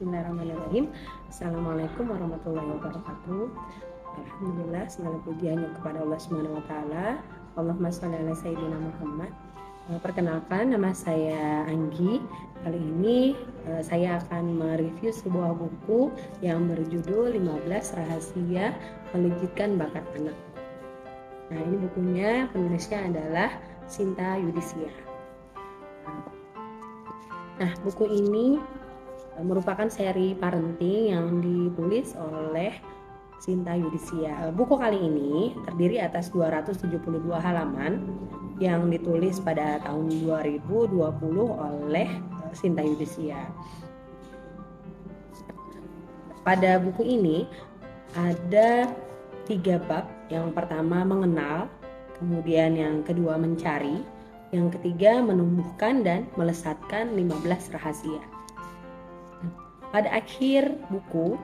Bismillahirrahmanirrahim. Assalamualaikum warahmatullahi wabarakatuh. Alhamdulillah, segala puji hanya kepada Allah Subhanahu wa taala. Allahumma shalli ala sayyidina Muhammad. Perkenalkan, nama saya Anggi. Kali ini saya akan mereview sebuah buku yang berjudul 15 Rahasia Melejitkan Bakat Anak. Nah, ini bukunya, penulisnya adalah Sinta Yudhistira. Nah, buku ini merupakan seri parenting yang ditulis oleh Sinta Yudhistira. Buku kali ini terdiri atas 272 halaman yang ditulis pada tahun 2020 oleh Sinta Yudhistira. Pada buku ini ada 3 bab. Yang pertama mengenal, kemudian yang kedua mencari, yang ketiga menumbuhkan dan melesatkan 15 rahasia. Pada akhir buku,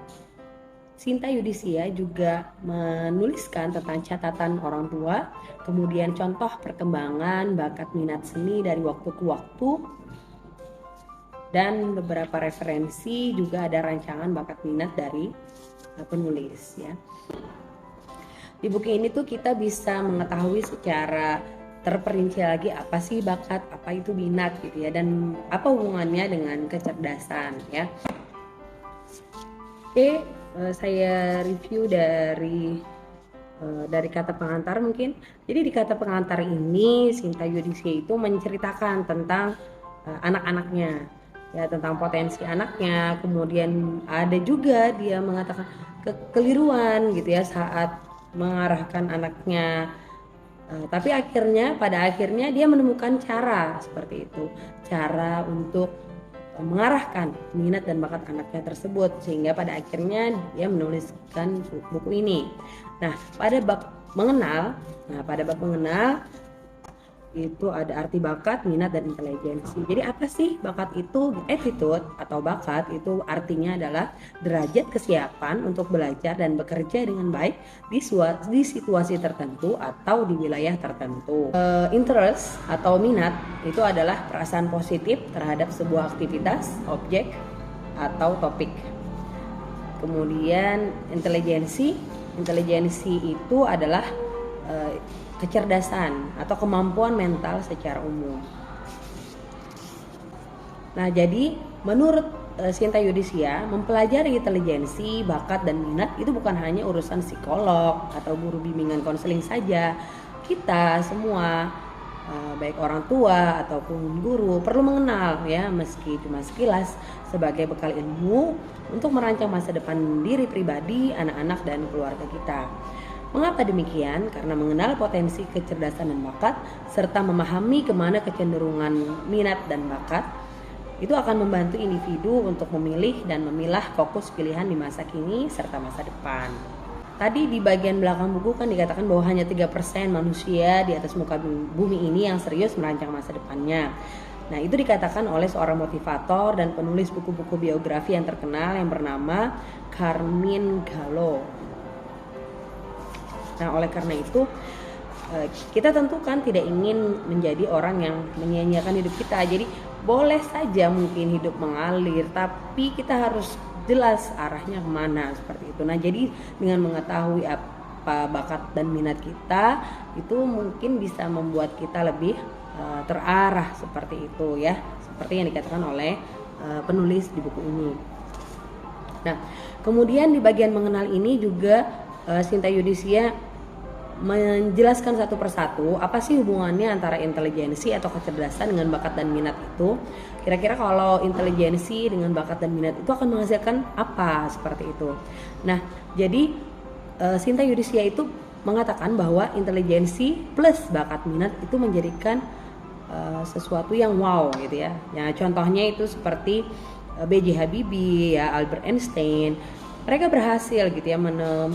Sinta Yudhistira juga menuliskan tentang catatan orang tua, kemudian contoh perkembangan bakat minat seni dari waktu ke waktu, dan beberapa referensi, juga ada rancangan bakat minat dari penulis ya. Di buku ini tuh kita bisa mengetahui secara terperinci lagi apa sih bakat, apa itu minat gitu ya, dan apa hubungannya dengan kecerdasan ya. Oke, saya review dari kata pengantar mungkin. Jadi di kata pengantar ini Sinta Yudhistira itu menceritakan tentang anak-anaknya, ya, tentang potensi anaknya. Kemudian ada juga dia mengatakan kekeliruan gitu ya saat mengarahkan anaknya. Tapi pada akhirnya dia menemukan cara seperti itu, cara untuk mengarahkan minat dan bakat anaknya tersebut, sehingga pada akhirnya dia menuliskan buku ini. Nah, pada bab mengenal, itu ada arti bakat, minat, dan intelijensi. Jadi apa sih bakat itu? Attitude atau bakat itu artinya adalah derajat kesiapan untuk belajar dan bekerja dengan baik di situasi tertentu atau di wilayah tertentu. Interest atau minat itu adalah perasaan positif terhadap sebuah aktivitas, objek, atau topik. Kemudian intelijensi itu adalah kecerdasan atau kemampuan mental secara umum. Nah, jadi menurut Sinta Yudhistira, mempelajari intelijensi, bakat, dan minat itu bukan hanya urusan psikolog atau guru bimbingan konseling saja. Kita semua, baik orang tua ataupun guru, perlu mengenal ya, meski cuma sekilas, sebagai bekal ilmu untuk merancang masa depan diri pribadi, anak-anak, dan keluarga kita. Mengapa demikian? Karena mengenal potensi kecerdasan dan bakat serta memahami kemana kecenderungan minat dan bakat itu akan membantu individu untuk memilih dan memilah fokus pilihan di masa kini serta masa depan. Tadi di bagian belakang buku kan dikatakan bahwa hanya 3% manusia di atas muka bumi ini yang serius merancang masa depannya. Nah, itu dikatakan oleh seorang motivator dan penulis buku-buku biografi yang terkenal yang bernama Carmine Gallo. Nah, oleh karena itu kita tentu kan tidak ingin menjadi orang yang menyia-nyiakan hidup kita. Jadi boleh saja mungkin hidup mengalir, tapi kita harus jelas arahnya kemana seperti itu. Nah, jadi dengan mengetahui apa bakat dan minat kita, itu mungkin bisa membuat kita lebih terarah seperti itu ya, seperti yang dikatakan oleh penulis di buku ini. Nah, kemudian di bagian mengenal ini juga Sinta Yudhistira menjelaskan satu persatu apa sih hubungannya antara intelijensi atau kecerdasan dengan bakat dan minat itu. Kira-kira kalau intelijensi dengan bakat dan minat itu akan menghasilkan apa seperti itu. Nah, jadi Sinta Yudhistira itu mengatakan bahwa intelijensi plus bakat minat itu menjadikan sesuatu yang wow gitu ya. Ya, contohnya itu seperti B.J. Habibie ya, Albert Einstein. Mereka berhasil gitu ya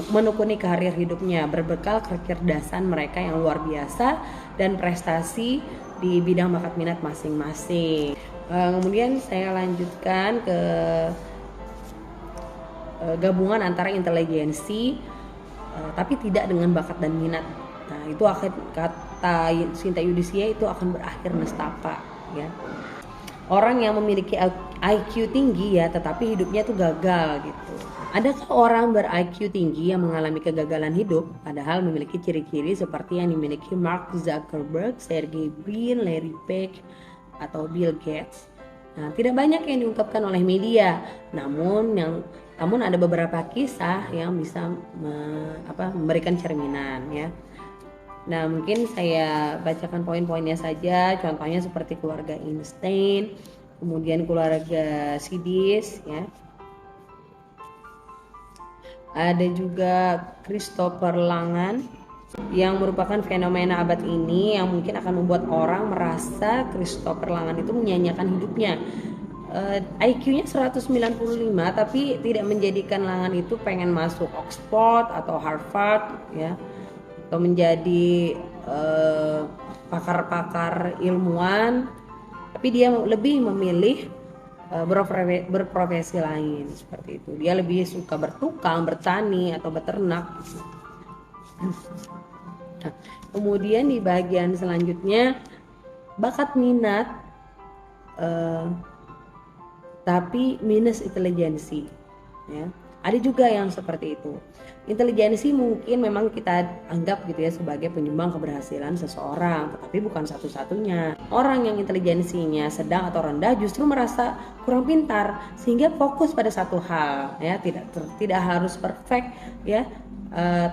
menekuni karir hidupnya berbekal kecerdasan mereka yang luar biasa dan prestasi di bidang bakat minat masing-masing. Kemudian saya lanjutkan ke gabungan antara intelijensi tapi tidak dengan bakat dan minat. Nah, itu akan, kata Sinta Yudhistira, itu akan berakhir nestapa ya. Orang yang memiliki IQ tinggi ya, tetapi hidupnya tuh gagal gitu. Adakah orang ber-IQ tinggi yang mengalami kegagalan hidup padahal memiliki ciri-ciri seperti yang dimiliki Mark Zuckerberg, Sergey Brin, Larry Page, atau Bill Gates? Nah, tidak banyak yang diungkapkan oleh media, namun ada beberapa kisah yang bisa memberikan cerminan ya. Nah, mungkin saya bacakan poin-poinnya saja. Contohnya seperti keluarga Einstein, kemudian keluarga Sidis ya. Ada juga Christopher Langan yang merupakan fenomena abad ini yang mungkin akan membuat orang merasa Christopher Langan itu menyanyiakan hidupnya. IQ-nya 195 tapi tidak menjadikan Langan itu pengen masuk Oxford atau Harvard ya, atau menjadi pakar-pakar ilmuwan, tapi dia lebih memilih berprofesi lain seperti itu. Dia lebih suka bertukang, bertani atau beternak. Nah, kemudian di bagian selanjutnya bakat minat tapi minus intelijensi ya. Ada juga yang seperti itu. Intelijensi mungkin memang kita anggap gitu ya sebagai penyumbang keberhasilan seseorang, tetapi bukan satu-satunya. Orang yang intelijensinya sedang atau rendah justru merasa kurang pintar sehingga fokus pada satu hal ya, tidak harus perfect ya.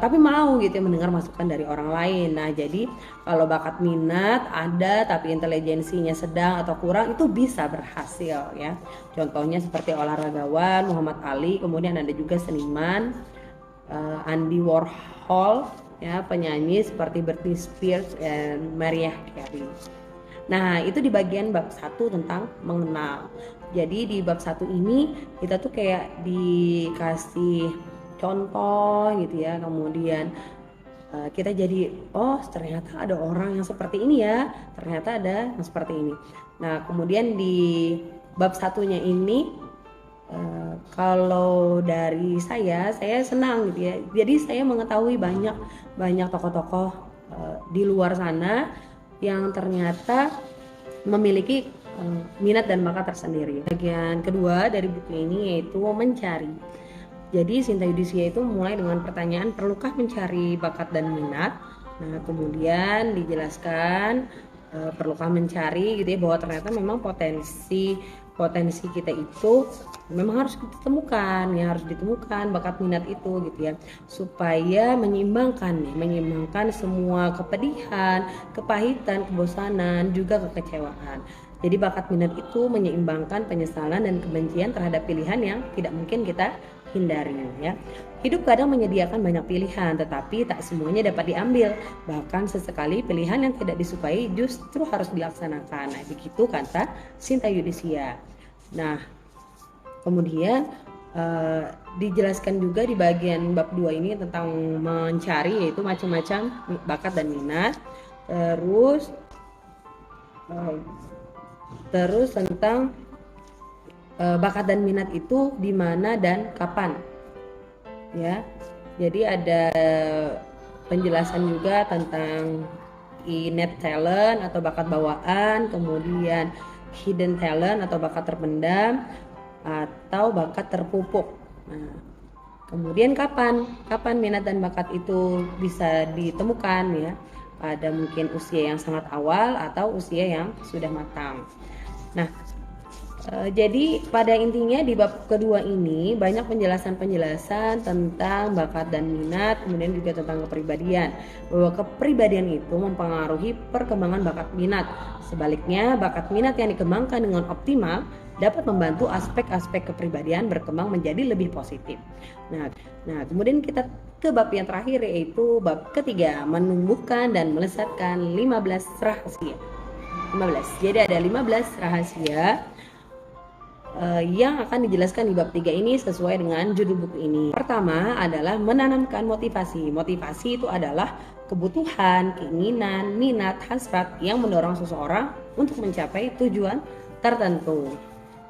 Tapi mau gitu ya mendengar masukan dari orang lain. Nah, jadi kalau bakat minat ada tapi intelijensinya sedang atau kurang, itu bisa berhasil ya. Contohnya seperti olahragawan Muhammad Ali, kemudian ada juga seniman Andy Warhol ya, penyanyi seperti Britney Spears dan Mariah Carey. Nah, itu di bagian bab 1 tentang mengenal. Jadi di bab 1 ini kita tuh kayak dikasih contoh gitu ya, kemudian kita jadi ternyata ada orang yang seperti ini ya, ternyata ada yang seperti ini. Nah, kemudian di bab satunya ini kalau dari saya senang gitu ya, jadi saya mengetahui banyak tokoh-tokoh di luar sana yang ternyata memiliki minat dan bakat tersendiri. Bagian kedua dari buku ini yaitu mencari. Jadi Sinta Yudhistira itu mulai dengan pertanyaan, perlukah mencari bakat dan minat? Nah, kemudian dijelaskan perlukah mencari gitu ya, bahwa ternyata memang potensi kita itu memang harus ditemukan ya, harus ditemukan bakat minat itu gitu ya, supaya menyeimbangkan semua kepedihan, kepahitan, kebosanan, juga kekecewaan. Jadi bakat minat itu menyeimbangkan penyesalan dan kebencian terhadap pilihan yang tidak mungkin kita hindari ya. Hidup kadang menyediakan banyak pilihan, tetapi tak semuanya dapat diambil. Bahkan sesekali pilihan yang tidak disukai justru harus dilaksanakan. Nah, begitu kata Sinta Yudhistira. Nah, kemudian dijelaskan juga di bagian bab 2 ini tentang mencari, yaitu macam-macam bakat dan minat. Terus tentang bakat dan minat itu di mana dan kapan ya. Jadi ada penjelasan juga tentang innate talent atau bakat bawaan, kemudian hidden talent atau bakat terpendam, atau bakat terpupuk. Nah, kemudian kapan minat dan bakat itu bisa ditemukan ya, pada mungkin usia yang sangat awal atau usia yang sudah matang. Nah, jadi pada intinya di bab kedua ini banyak penjelasan tentang bakat dan minat, kemudian juga tentang kepribadian, bahwa kepribadian itu mempengaruhi perkembangan bakat minat. Sebaliknya, bakat minat yang dikembangkan dengan optimal dapat membantu aspek-aspek kepribadian berkembang menjadi lebih positif. Nah, kemudian kita ke bab yang terakhir, yaitu bab ketiga, menumbuhkan dan melesatkan 15 rahasia. 15. Jadi ada 15 rahasia yang akan dijelaskan di bab 3 ini sesuai dengan judul buku ini. Pertama adalah menanamkan motivasi. Motivasi itu adalah kebutuhan, keinginan, minat, hasrat yang mendorong seseorang untuk mencapai tujuan tertentu.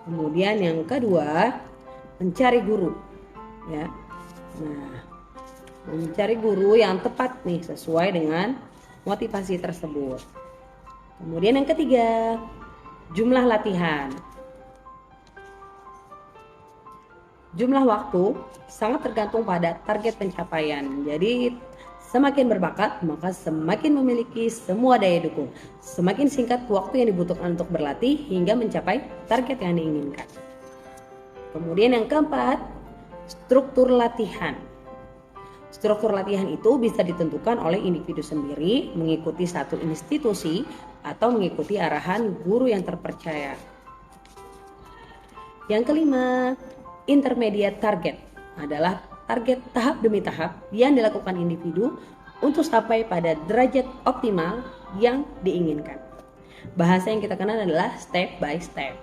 Kemudian yang kedua, mencari guru ya. Nah, mencari guru yang tepat nih sesuai dengan motivasi tersebut. Kemudian yang ketiga, jumlah latihan. jumlah waktu sangat tergantung pada target pencapaian. Jadi semakin berbakat, maka semakin memiliki semua daya dukung. Semakin singkat waktu yang dibutuhkan untuk berlatih hingga mencapai target yang diinginkan. Kemudian yang keempat, struktur latihan. Struktur latihan itu bisa ditentukan oleh individu sendiri, mengikuti satu institusi, atau mengikuti arahan guru yang terpercaya. Yang kelima, intermediate target adalah target tahap demi tahap yang dilakukan individu untuk sampai pada derajat optimal yang diinginkan. Bahasa yang kita kenal adalah step by step.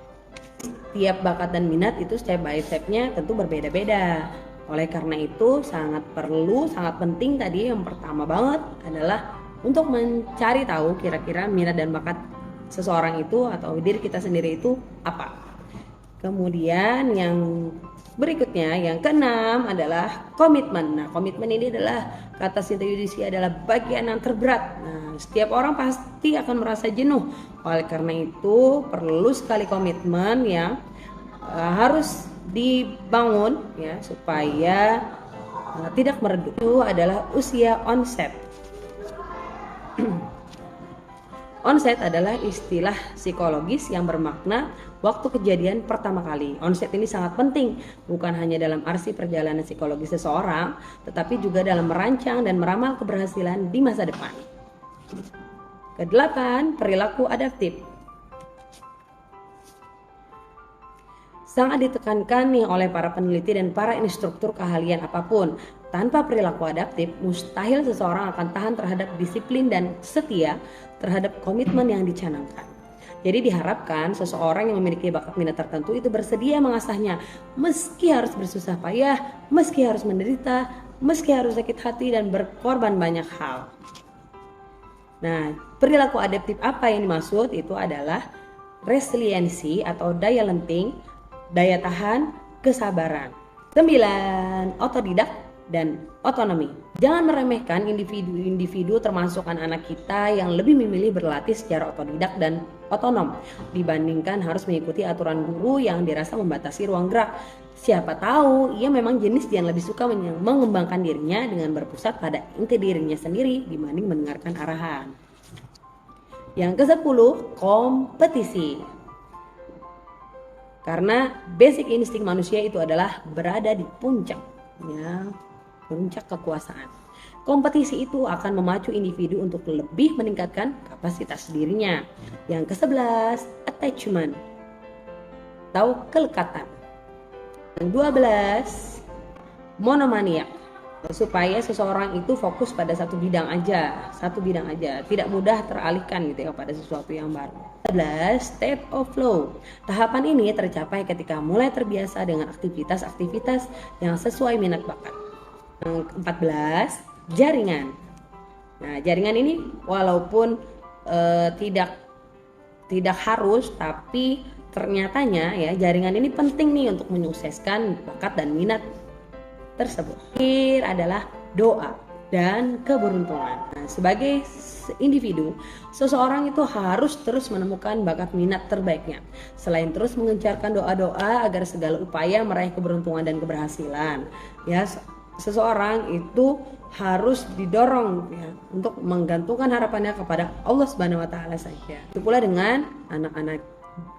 Tiap bakat dan minat itu step by step-nya tentu berbeda-beda. Oleh karena itu sangat penting tadi yang pertama banget adalah untuk mencari tahu kira-kira minat dan bakat seseorang itu atau diri kita sendiri itu apa. Kemudian yang berikutnya, yang keenam adalah komitmen. Nah, komitmen ini adalah kata Sinta Yudhistira adalah bagian yang terberat. Nah, setiap orang pasti akan merasa jenuh. Oleh karena itu perlu sekali komitmen yang harus dibangun ya supaya tidak meredup. Itu adalah usia onset. Onset adalah istilah psikologis yang bermakna waktu kejadian pertama kali. Onset ini sangat penting, bukan hanya dalam arti perjalanan psikologis seseorang, tetapi juga dalam merancang dan meramal keberhasilan di masa depan. Kedelapan, perilaku adaptif. Sangat ditekankan nih oleh para peneliti dan para instruktur keahlian apapun. Tanpa perilaku adaptif, mustahil seseorang akan tahan terhadap disiplin dan setia terhadap komitmen yang dicanangkan. Jadi diharapkan seseorang yang memiliki bakat minat tertentu itu bersedia mengasahnya, meski harus bersusah payah, meski harus menderita, meski harus sakit hati dan berkorban banyak hal. Nah, perilaku adaptif apa yang dimaksud? Itu adalah resiliensi atau daya lenting, daya tahan, kesabaran. 9. Otodidak dan otonomi. Jangan meremehkan individu-individu termasuk anak-anak kita yang lebih memilih berlatih secara otodidak dan otonom dibandingkan harus mengikuti aturan guru yang dirasa membatasi ruang gerak. Siapa tahu ia memang jenis yang lebih suka mengembangkan dirinya dengan berpusat pada inti dirinya sendiri dibanding mendengarkan arahan. Yang ke-10, kompetisi. Karena basic insting manusia itu adalah berada di puncak, ya, puncak kekuasaan. Kompetisi itu akan memacu individu untuk lebih meningkatkan kapasitas dirinya. Yang ke-11, attachment atau kelekatan. Yang 12, monomaniak. Supaya seseorang itu fokus pada satu bidang aja, tidak mudah teralihkan gitu ya pada sesuatu yang baru. 11, state of flow. Tahapan ini tercapai ketika mulai terbiasa dengan aktivitas-aktivitas yang sesuai minat bakat. Yang 14, jaringan. Nah, jaringan ini walaupun tidak harus, tapi ternyatanya ya jaringan ini penting nih untuk menyukseskan bakat dan minat tersebut. Terakhir adalah doa dan keberuntungan. Nah, sebagai individu, seseorang itu harus terus menemukan bakat minat terbaiknya. Selain terus mengencarkan doa-doa agar segala upaya meraih keberuntungan dan keberhasilan, ya seseorang itu harus didorong ya untuk menggantungkan harapannya kepada Allah Subhanahu wa taala saja. Itu pula dengan anak-anak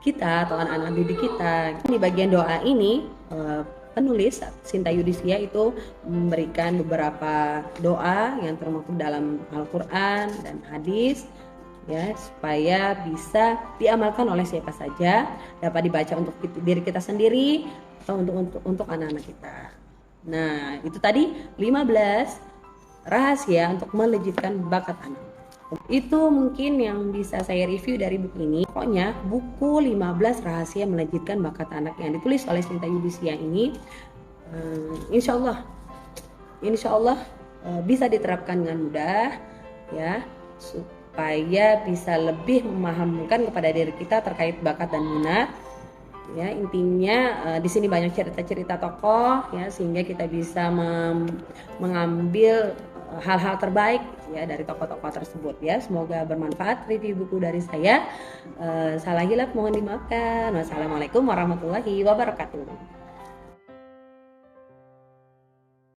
kita atau anak-anak didik kita. Di bagian doa ini penulis Sinta Yudhistira itu memberikan beberapa doa yang termaktub dalam Al-Quran dan hadis ya supaya bisa diamalkan oleh siapa saja, dapat dibaca untuk diri kita sendiri atau untuk anak-anak kita. Nah, itu tadi 15 rahasia untuk melejitkan bakat anak. Itu mungkin yang bisa saya review dari buku ini. Pokoknya buku 15 rahasia melejitkan bakat anak yang ditulis oleh Sinta Yudhistira ini insya Allah bisa diterapkan dengan mudah ya, supaya bisa lebih memahamkan kepada diri kita terkait bakat dan minat. Ya, intinya di sini banyak cerita-cerita tokoh ya, sehingga kita bisa mengambil hal-hal terbaik ya dari tokoh-tokoh tersebut ya. Semoga bermanfaat review buku dari saya. Salah hilaf mohon dimaafkan. Wassalamualaikum warahmatullahi wabarakatuh.